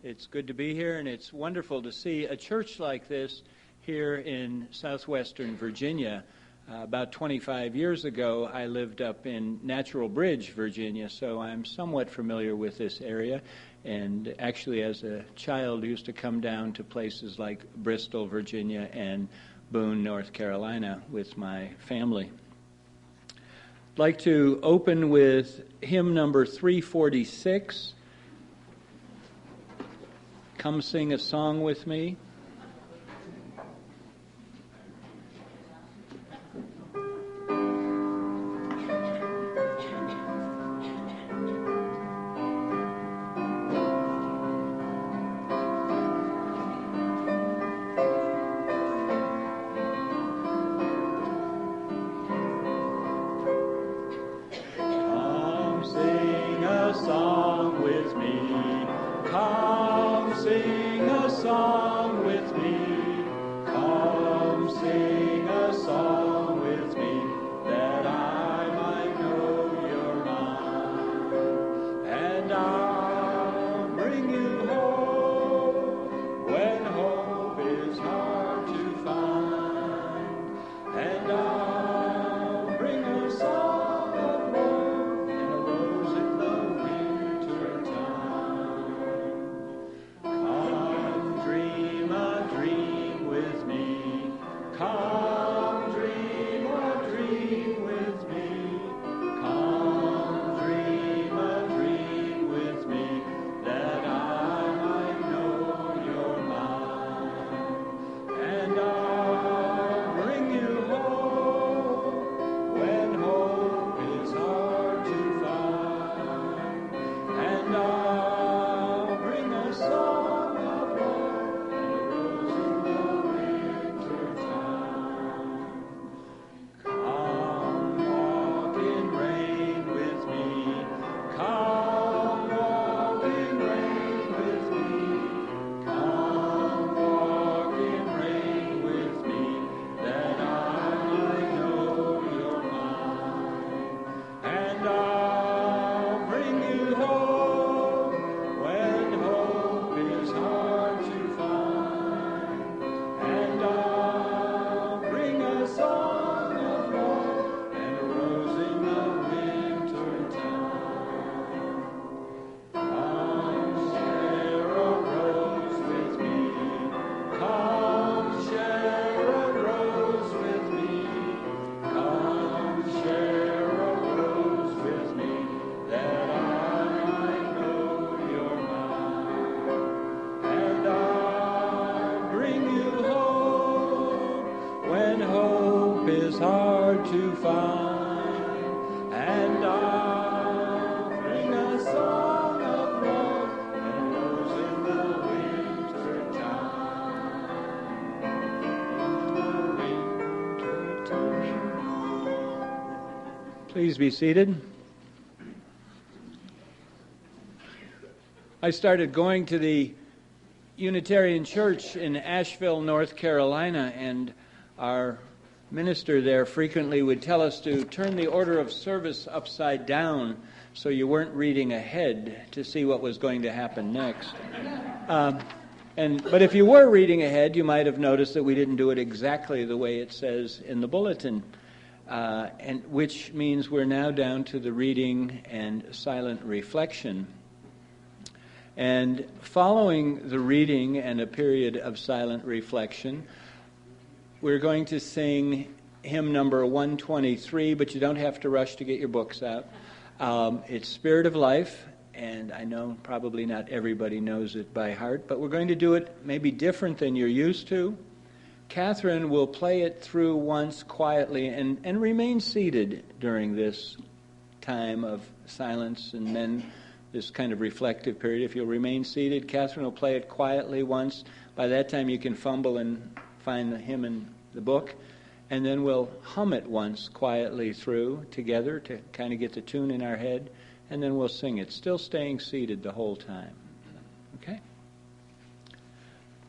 It's good to be here, and it's wonderful to see a church like this here in southwestern Virginia. About 25 years ago, I lived up in Natural Bridge, Virginia, so I'm somewhat familiar with this area. And actually, as a child, used to come down to places like Bristol, Virginia, and Boone, North Carolina, with my family. I'd like to open with hymn number 346. Come sing a song with me. Please be seated. I started going to the Unitarian Church in Asheville, North Carolina, and our minister there frequently would tell us to turn the order of service upside down so you weren't reading ahead to see what was going to happen next. But if you were reading ahead, you might have noticed that we didn't do it exactly the way it says in the bulletin. And which means we're now down to the reading and silent reflection. And following the reading and a period of silent reflection, we're going to sing hymn number 123, but you don't have to rush to get your books out. It's Spirit of Life, and I know probably not everybody knows it by heart, but we're going to do it maybe different than you're used to. Catherine will play it through once quietly and remain seated during this time of silence and then this kind of reflective period. If you'll remain seated, Catherine will play it quietly once. By that time you can fumble and find the hymn in the book. And then we'll hum it once quietly through together to kind of get the tune in our head. And then we'll sing it, still staying seated the whole time. Okay?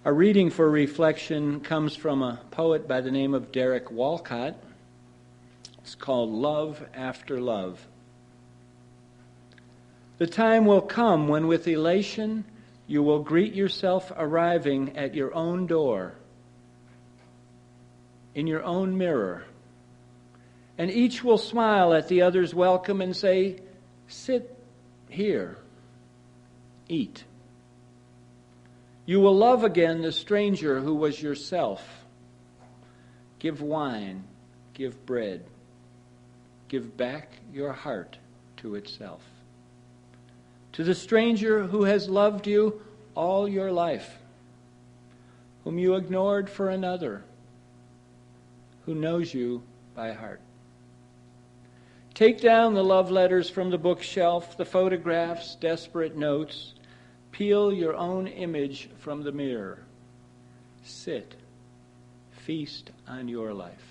Our reading for reflection comes from a poet by the name of Derek Walcott. It's called Love After Love. The time will come when with elation You will greet yourself arriving at your own door, in your own mirror, and each will smile at the other's welcome and say, "Sit here, eat." You will love again the stranger who was yourself. Give wine, give bread, give back your heart to itself. To the stranger who has loved you all your life, whom you ignored for another, who knows you by heart. Take down the love letters from the bookshelf, the photographs, desperate notes. Peel your own image from the mirror. Sit, feast on your life.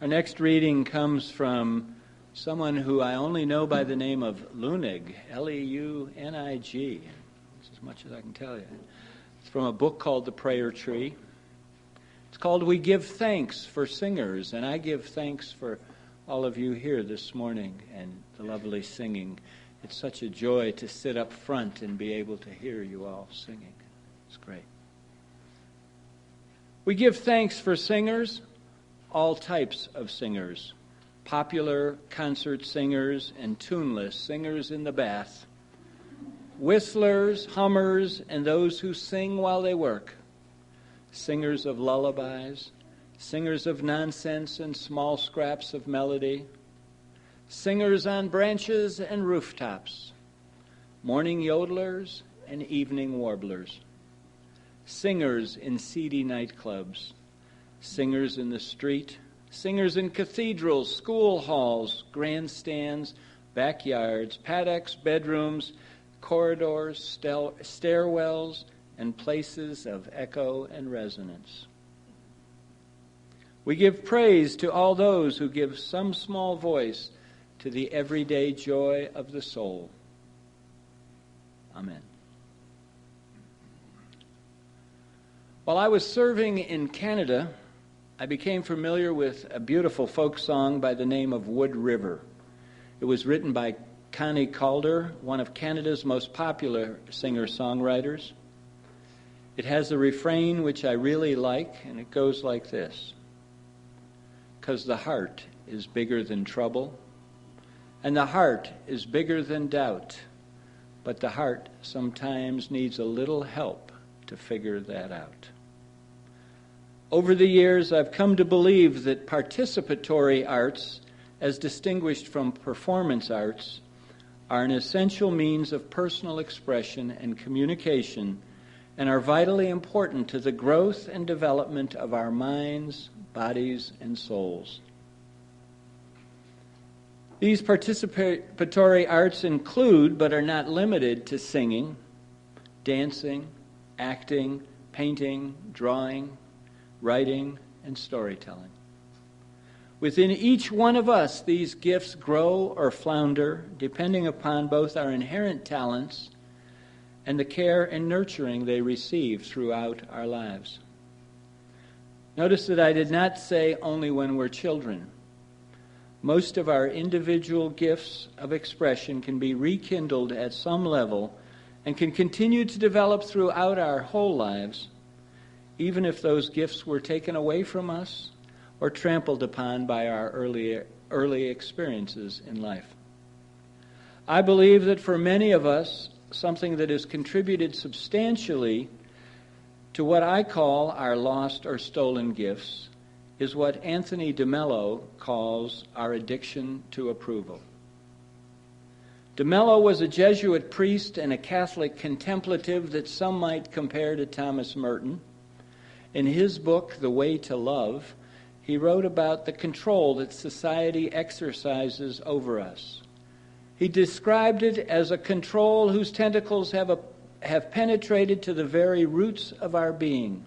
Our next reading comes from someone who I only know by the name of Leunig, Leunig. That's as much as I can tell you. It's from a book called The Prayer Tree. It's called We Give Thanks for Singers, and I give thanks for all of you here this morning and the lovely singing. It's such a joy to sit up front and be able to hear you all singing. It's great. We give thanks for singers, all types of singers, popular concert singers and tuneless singers in the bath, whistlers, hummers, and those who sing while they work, singers of lullabies, singers of nonsense and small scraps of melody, singers on branches and rooftops, morning yodelers and evening warblers, singers in seedy nightclubs, singers in the street, singers in cathedrals, school halls, grandstands, backyards, paddocks, bedrooms, corridors, stairwells, and places of echo and resonance. We give praise to all those who give some small voice to the everyday joy of the soul. Amen. While I was serving in Canada, I became familiar with a beautiful folk song by the name of Wood River. It was written by Connie Calder, one of Canada's most popular singer-songwriters. It has a refrain which I really like, and it goes like this. 'Cause the heart is bigger than trouble, and the heart is bigger than doubt, but the heart sometimes needs a little help to figure that out. Over the years, I've come to believe that participatory arts, as distinguished from performance arts, are an essential means of personal expression and communication and are vitally important to the growth and development of our minds, bodies, and souls. These participatory arts include, but are not limited to, singing, dancing, acting, painting, drawing, writing, and storytelling. Within each one of us, these gifts grow or flounder, depending upon both our inherent talents and the care and nurturing they receive throughout our lives. Notice that I did not say only when we're children. Most of our individual gifts of expression can be rekindled at some level and can continue to develop throughout our whole lives, even if those gifts were taken away from us or trampled upon by our early experiences in life. I believe that for many of us, something that has contributed substantially to what I call our lost or stolen gifts is what Anthony DeMello calls our addiction to approval. DeMello was a Jesuit priest and a Catholic contemplative that some might compare to Thomas Merton. In his book, The Way to Love, he wrote about the control that society exercises over us. He described it as a control whose tentacles have penetrated to the very roots of our being.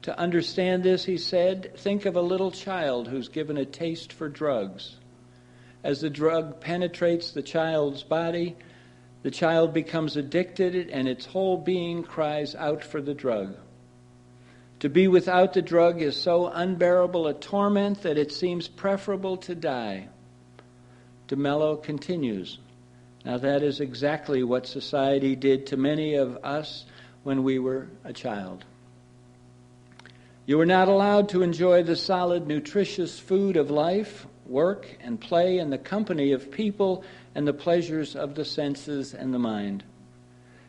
To understand this, he said, think of a little child who's given a taste for drugs. As the drug penetrates the child's body, the child becomes addicted and its whole being cries out for the drug. To be without the drug is so unbearable a torment that it seems preferable to die. DeMello continues, now that is exactly what society did to many of us when we were a child. You were not allowed to enjoy the solid, nutritious food of life, work, and play in the company of people and the pleasures of the senses and the mind.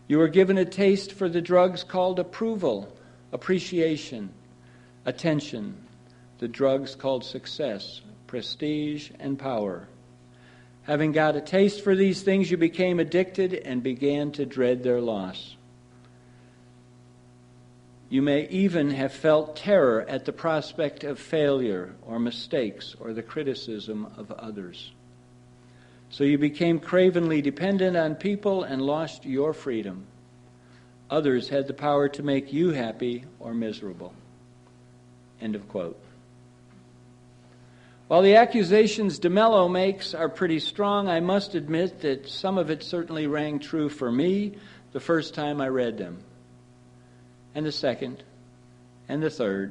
You were given a taste for the drugs called approval, appreciation, attention, the drugs called success, prestige, and power. Having got a taste for these things, you became addicted and began to dread their loss. You may even have felt terror at the prospect of failure or mistakes or the criticism of others. So you became cravenly dependent on people and lost your freedom. Others had the power to make you happy or miserable. End of quote. While the accusations DeMello makes are pretty strong, I must admit that some of it certainly rang true for me the first time I read them, and the second, and the third.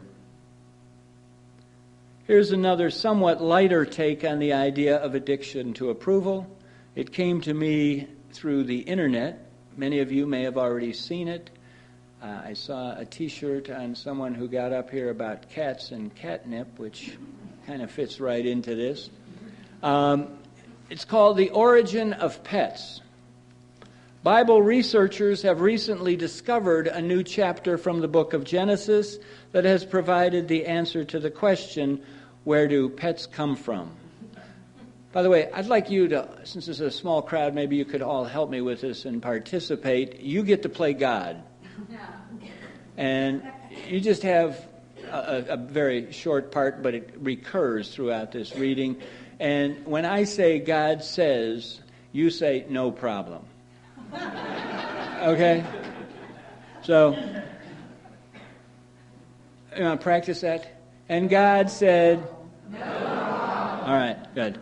Here's another somewhat lighter take on the idea of addiction to approval. It came to me through the internet. Many of you may have already seen it. I saw a T-shirt on someone who got up here about cats and catnip, which kind of fits right into this. It's called The Origin of Pets. Bible researchers have recently discovered a new chapter from the book of Genesis that has provided the answer to the question, where do pets come from? By the way, I'd like you to, since this is a small crowd, maybe you could all help me with this and participate. You get to play God. And you just have a very short part, but it recurs throughout this reading. And when I say God says, you say no problem. Okay? So, you want to practice that? And God said, no. All right, good.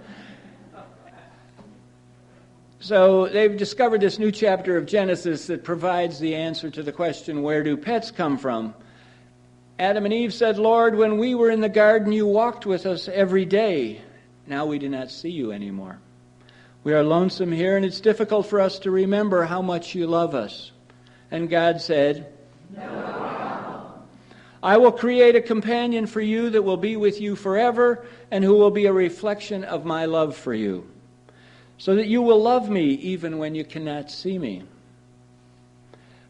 So they've discovered this new chapter of Genesis that provides the answer to the question, where do pets come from? Adam and Eve said, Lord, when we were in the garden, you walked with us every day. Now we do not see you anymore. We are lonesome here, and it's difficult for us to remember how much you love us. And God said, no. I will create a companion for you that will be with you forever, and who will be a reflection of my love for you, so that you will love me even when you cannot see me.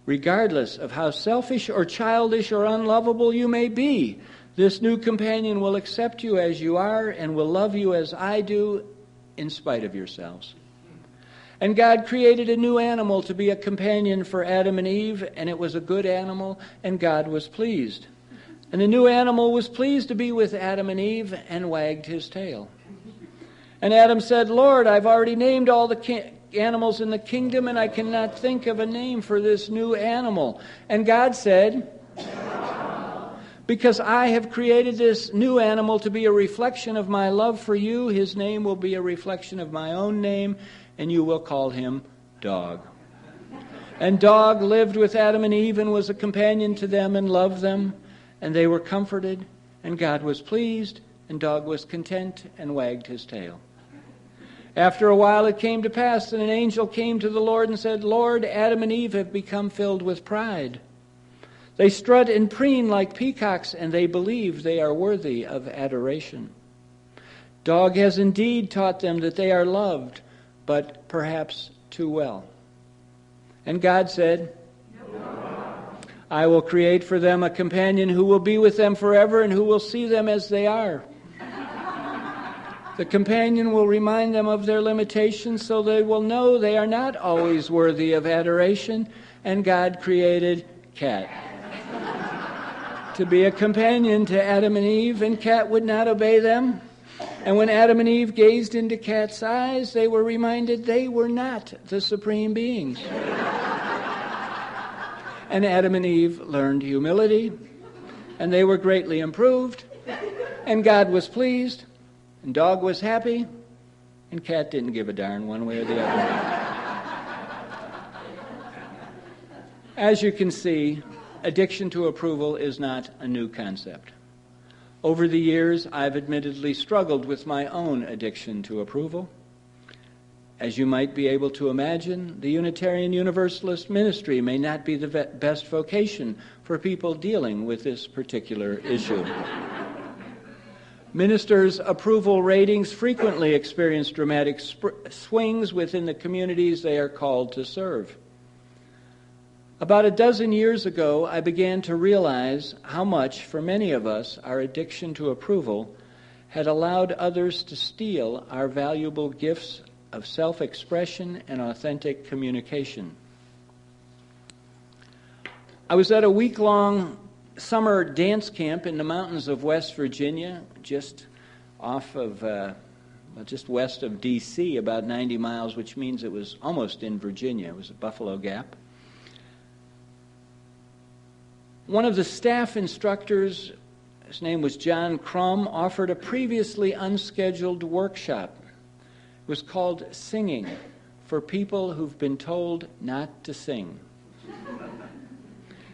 Regardless of how selfish or childish or unlovable you may be, this new companion will accept you as you are and will love you as I do, in spite of yourselves. And God created a new animal to be a companion for Adam and Eve, and it was a good animal, and God was pleased. And the new animal was pleased to be with Adam and Eve and wagged his tail. And Adam said, Lord, I've already named all the animals in the kingdom, and I cannot think of a name for this new animal. And God said, because I have created this new animal to be a reflection of my love for you, his name will be a reflection of my own name, and you will call him Dog. And Dog lived with Adam and Eve and was a companion to them and loved them, and they were comforted, and God was pleased, and Dog was content and wagged his tail. After a while it came to pass that an angel came to the Lord and said, Lord, Adam and Eve have become filled with pride. They strut and preen like peacocks, and they believe they are worthy of adoration. Dog has indeed taught them that they are loved, but perhaps too well. And God said, I will create for them a companion who will be with them forever and who will see them as they are. The companion will remind them of their limitations so they will know they are not always worthy of adoration. And God created Cat to be a companion to Adam and Eve, and Cat would not obey them. And when Adam and Eve gazed into Cat's eyes, they were reminded they were not the supreme beings. And Adam and Eve learned humility, and they were greatly improved, and God was pleased, and Dog was happy, and Cat didn't give a darn one way or the other. As you can see, addiction to approval is not a new concept. Over the years, I've admittedly struggled with my own addiction to approval. As you might be able to imagine, the Unitarian Universalist ministry may not be the best vocation for people dealing with this particular issue. Ministers' approval ratings frequently experience dramatic swings within the communities they are called to serve. About a dozen years ago, I began to realize how much, for many of us, our addiction to approval had allowed others to steal our valuable gifts of self-expression and authentic communication. I was at a week-long summer dance camp in the mountains of West Virginia, just west of D.C., about 90 miles, which means it was almost in Virginia. It was at Buffalo Gap. One of the staff instructors, his name was John Crum, offered a previously unscheduled workshop. It was called Singing for People Who've Been Told Not to Sing.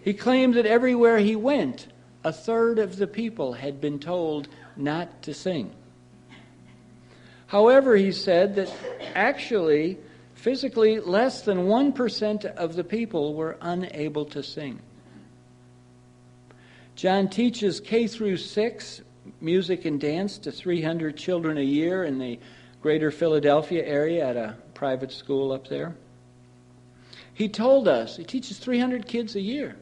He claimed that everywhere he went, a third of the people had been told not to sing. However, he said that actually, physically, less than 1% of the people were unable to sing. John teaches K through 6 music and dance to 300 children a year in the greater Philadelphia area at a private school up there. He told us, he teaches 300 kids a year.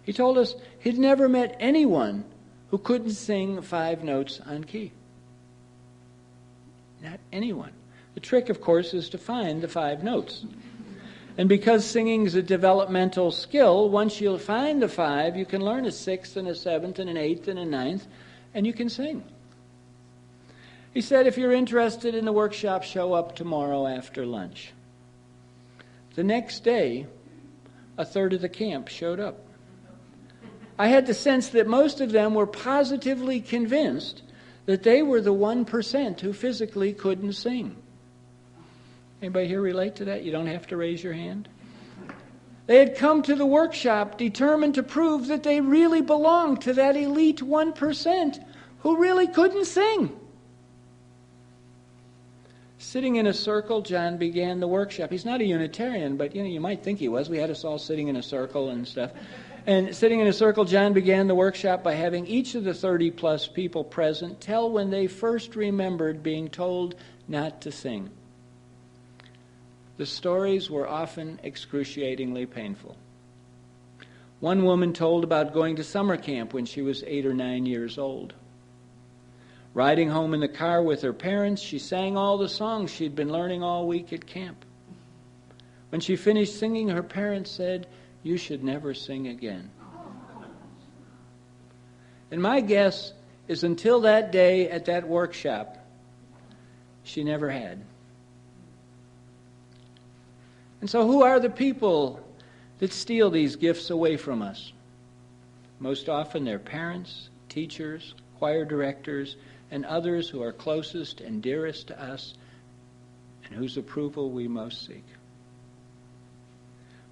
He told us he'd never met anyone who couldn't sing 5 notes on key. Not anyone. The trick, of course, is to find the 5 notes. And because singing is a developmental skill, once you find the 5, you can learn a 6th and a 7th and an 8th and a 9th, and you can sing. He said, if you're interested in the workshop, show up tomorrow after lunch. The next day, a third of the camp showed up. I had the sense that most of them were positively convinced that they were the 1% who physically couldn't sing. Anybody here relate to that? You don't have to raise your hand. They had come to the workshop determined to prove that they really belonged to that elite 1% who really couldn't sing. Sitting in a circle, John began the workshop. He's not a Unitarian, but you might think he was. We had us all sitting in a circle and stuff. And sitting in a circle, John began the workshop by having each of the 30-plus people present tell when they first remembered being told not to sing. The stories were often excruciatingly painful. One woman told about going to summer camp when she was 8 or 9 years old. Riding home in the car with her parents, she sang all the songs she'd been learning all week at camp. When she finished singing, her parents said, "You should never sing again." And my guess is until that day at that workshop, she never had. And so who are the people that steal these gifts away from us? Most often they're parents, teachers, choir directors, and others who are closest and dearest to us and whose approval we most seek.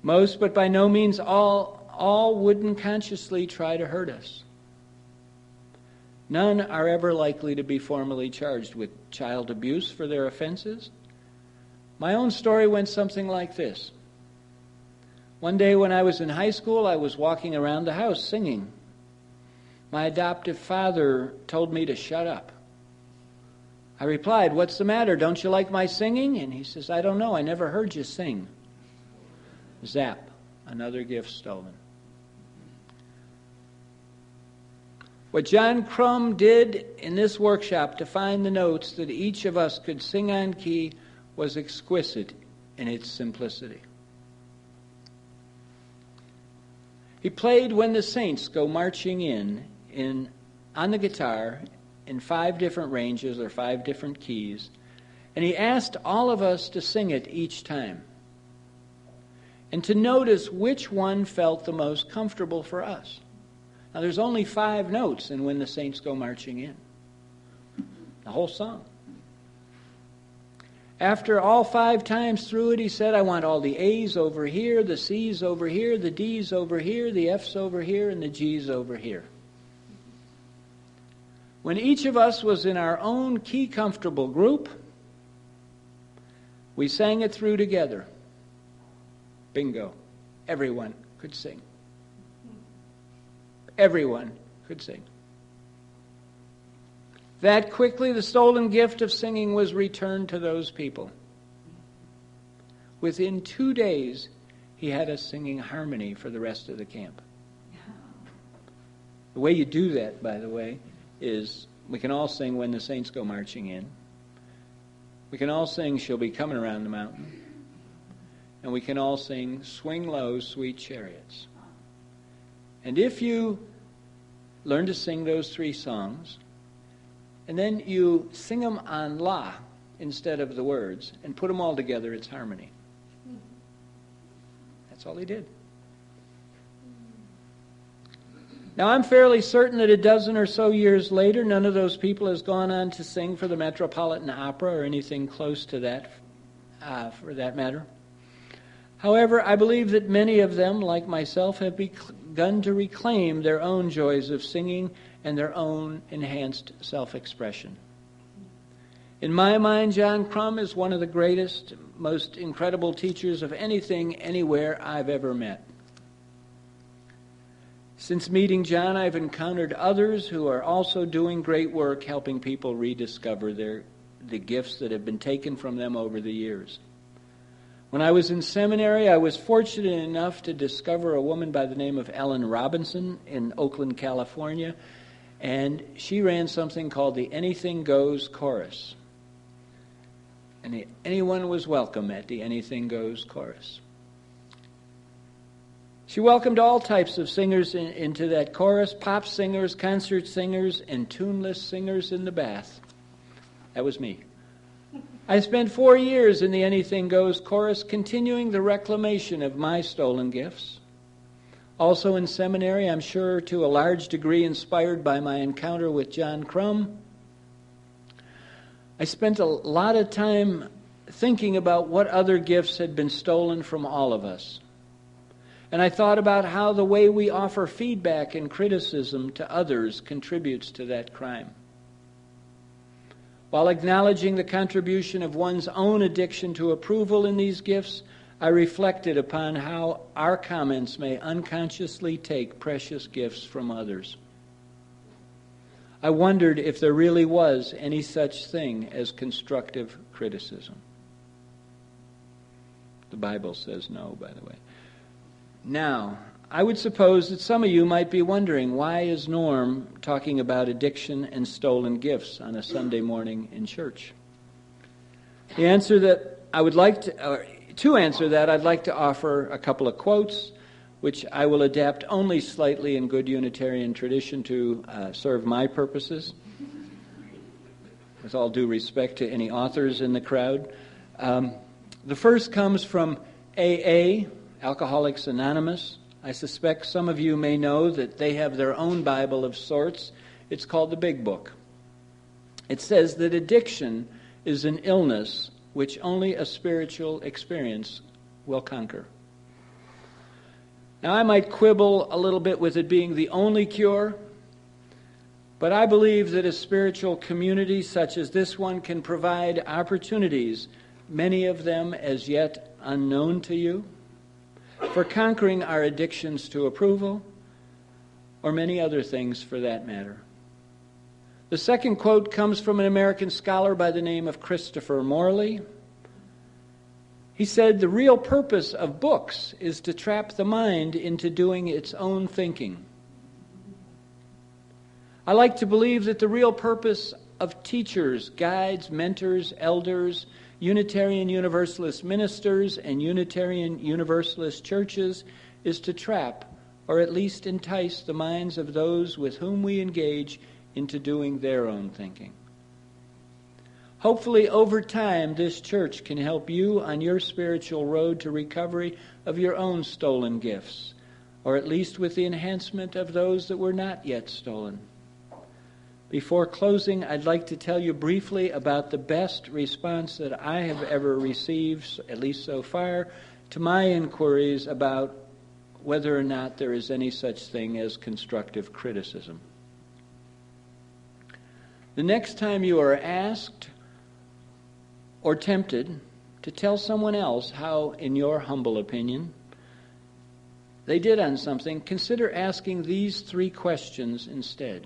Most, but by no means all wouldn't consciously try to hurt us. None are ever likely to be formally charged with child abuse for their offenses. My own story went something like this. One day when I was in high school, I was walking around the house singing. My adoptive father told me to shut up. I replied, "What's the matter? Don't you like my singing?" And he says, "I don't know. I never heard you sing." Zap, another gift stolen. What John Crum did in this workshop to find the notes that each of us could sing on key was exquisite in its simplicity. He played When the Saints Go Marching In on the guitar in 5 different ranges or 5 different keys, and he asked all of us to sing it each time and to notice which one felt the most comfortable for us. Now, there's only 5 notes in When the Saints Go Marching In, the whole song. After all 5 times through it, he said, "I want all the A's over here, the C's over here, the D's over here, the F's over here, and the G's over here." When each of us was in our own key-comfortable group, we sang it through together. Bingo. Everyone could sing. Everyone could sing. That quickly, the stolen gift of singing was returned to those people. Within 2 days, he had us singing harmony for the rest of the camp. The way you do that, by the way, is we can all sing When the Saints Go Marching In. We can all sing She'll Be Coming Around the Mountain. And we can all sing Swing Low, Sweet Chariots. And if you learn to sing those 3 songs, and then you sing them on la instead of the words, and put them all together, it's harmony. That's all he did. Now, I'm fairly certain that a dozen or so years later, none of those people has gone on to sing for the Metropolitan Opera or anything close to that, for that matter. However, I believe that many of them, like myself, have begun to reclaim their own joys of singing and their own enhanced self-expression. In my mind, John Crum is one of the greatest, most incredible teachers of anything, anywhere I've ever met. Since meeting John, I've encountered others who are also doing great work helping people rediscover the gifts that have been taken from them over the years. When I was in seminary, I was fortunate enough to discover a woman by the name of Ellen Robinson in Oakland, California, and she ran something called the Anything Goes Chorus. And anyone was welcome at the Anything Goes Chorus. She welcomed all types of singers into that chorus, pop singers, concert singers, and tuneless singers in the bath. That was me. I spent 4 years in the Anything Goes chorus, continuing the reclamation of my stolen gifts. Also in seminary, I'm sure to a large degree inspired by my encounter with John Crum, I spent a lot of time thinking about what other gifts had been stolen from all of us. And I thought about how the way we offer feedback and criticism to others contributes to that crime. While acknowledging the contribution of one's own addiction to approval in these gifts, I reflected upon how our comments may unconsciously take precious gifts from others. I wondered if there really was any such thing as constructive criticism. The Bible says no, by the way. Now, I would suppose that some of you might be wondering, why is Norm talking about addiction and stolen gifts on a Sunday morning in church? The answer that I would like to answer that, I'd like to offer a couple of quotes, which I will adapt only slightly in good Unitarian tradition to serve my purposes, with all due respect to any authors in the crowd. The first comes from AA, Alcoholics Anonymous. I suspect some of you may know that they have their own Bible of sorts. It's called the Big Book. It says that addiction is an illness which only a spiritual experience will conquer. Now, I might quibble a little bit with it being the only cure, but I believe that a spiritual community such as this one can provide opportunities, many of them as yet unknown to you, for conquering our addictions to approval, or many other things for that matter. The second quote comes from an American scholar by the name of Christopher Morley. He said, "The real purpose of books is to trap the mind into doing its own thinking." I like to believe that the real purpose of teachers, guides, mentors, elders, Unitarian Universalist ministers, and Unitarian Universalist churches is to trap, or at least entice, the minds of those with whom we engage into doing their own thinking. Hopefully, over time, this church can help you on your spiritual road to recovery of your own stolen gifts, or at least with the enhancement of those that were not yet stolen. Before closing, I'd like to tell you briefly about the best response that I have ever received, at least so far, to my inquiries about whether or not there is any such thing as constructive criticism. The next time you are asked or tempted to tell someone else how, in your humble opinion, they did on something, consider asking these 3 questions instead.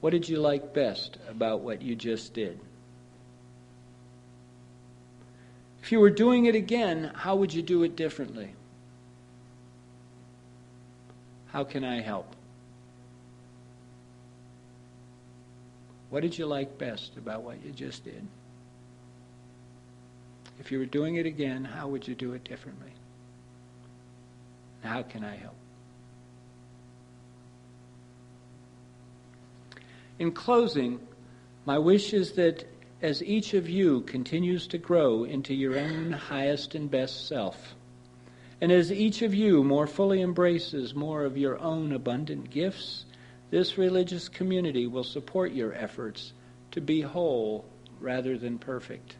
What did you like best about what you just did? If you were doing it again, how would you do it differently? How can I help? What did you like best about what you just did? If you were doing it again, how would you do it differently? How can I help? In closing, my wish is that as each of you continues to grow into your own highest and best self, and as each of you more fully embraces more of your own abundant gifts, this religious community will support your efforts to be whole rather than perfect,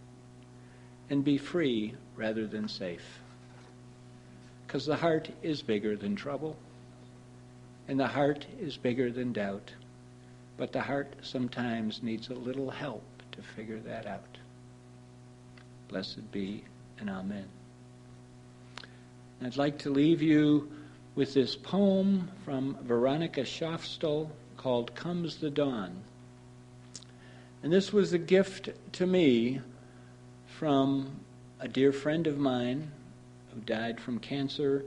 and be free rather than safe. Because the heart is bigger than trouble, and the heart is bigger than doubt. But the heart sometimes needs a little help to figure that out. Blessed be and amen. I'd like to leave you with this poem from Veronica Schaafstel called Comes the Dawn. And this was a gift to me from a dear friend of mine who died from cancer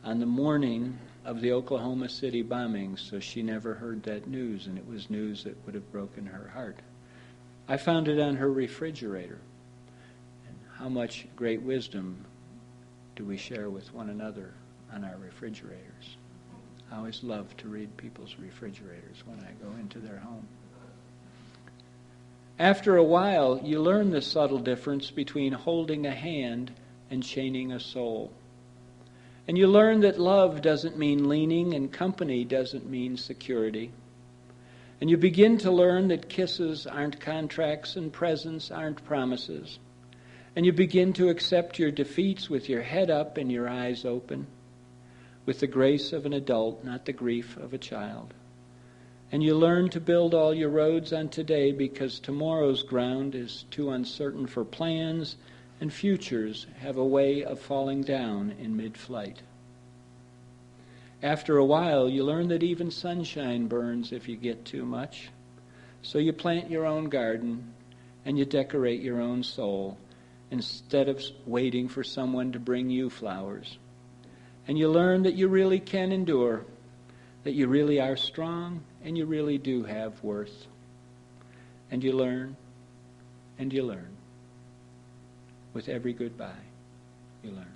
on the morning of the Oklahoma City bombings, so she never heard that news, and it was news that would have broken her heart. I found it on her refrigerator. And how much great wisdom do we share with one another on our refrigerators? I always love to read people's refrigerators when I go into their home. After a while, you learn the subtle difference between holding a hand and chaining a soul. And you learn that love doesn't mean leaning and company doesn't mean security. And you begin to learn that kisses aren't contracts and presents aren't promises. And you begin to accept your defeats with your head up and your eyes open, with the grace of an adult, not the grief of a child. And you learn to build all your roads on today because tomorrow's ground is too uncertain for plans, and futures have a way of falling down in mid-flight. After a while, you learn that even sunshine burns if you get too much. So you plant your own garden and you decorate your own soul instead of waiting for someone to bring you flowers. And you learn that you really can endure, that you really are strong, and you really do have worth. And you learn, and you learn. With every goodbye, you learn.